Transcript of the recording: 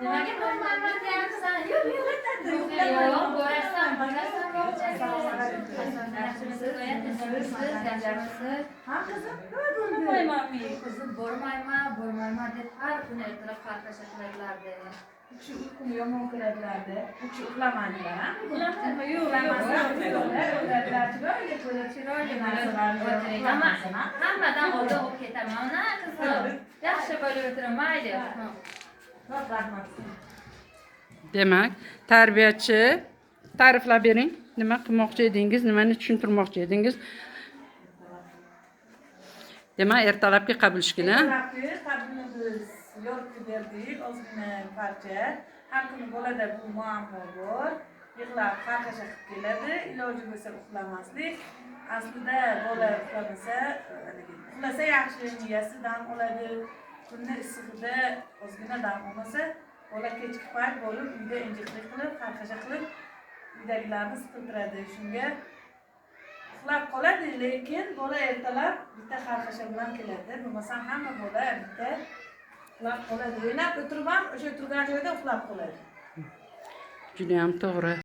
Nimaga bo'lmayman deyapsan? Yo'q, borasan. Yaxshimisiz? Yaxshimisiz? Ha qizim, nima bo'ldi? Qizim bormayman deb har kuni ertalab qarqasha qiladilardi. U kishi uyquni yomon ko'radilarda. U kishi uxlamadilar, ha? Uxlamadimi? Yo'q, hammadan oldin olib ketaman, qizim. Yaxshi bo'lib o'tiring, mayli. Rahmat. Demak, tarbiyachi ta'riflab bering. Nima qilmoqchi edingiz, nimani tushuntirmoqchi edingiz? Demak, ertalabki qabul ishkina. Ertalabki qabulni biz yoritib berdik, ozgina parcha. Har kuni bolada bu muammo bor. Yig'lab qarqasha qilib keladi, iloji bo'lsa uxlamaslik. Aslida bola uxlasa yaxshi, miyasi dam oladi. Kunni issig'ida ozgina dam olmasa, bola kechki payt bo'lib uyda injiqlik qilib, qarqasha qilib, uydagilarni siqiltiradi. Shunga uxlab qoladi, lekin bola ertalab bitta qarqasha bilan keladi. Bo'lmasa hamma bola bitta uxlab qoladi. O'ynab o'tirib ham o'sha turgan joyda uxlab qoladi. Juda ham to'g'ri.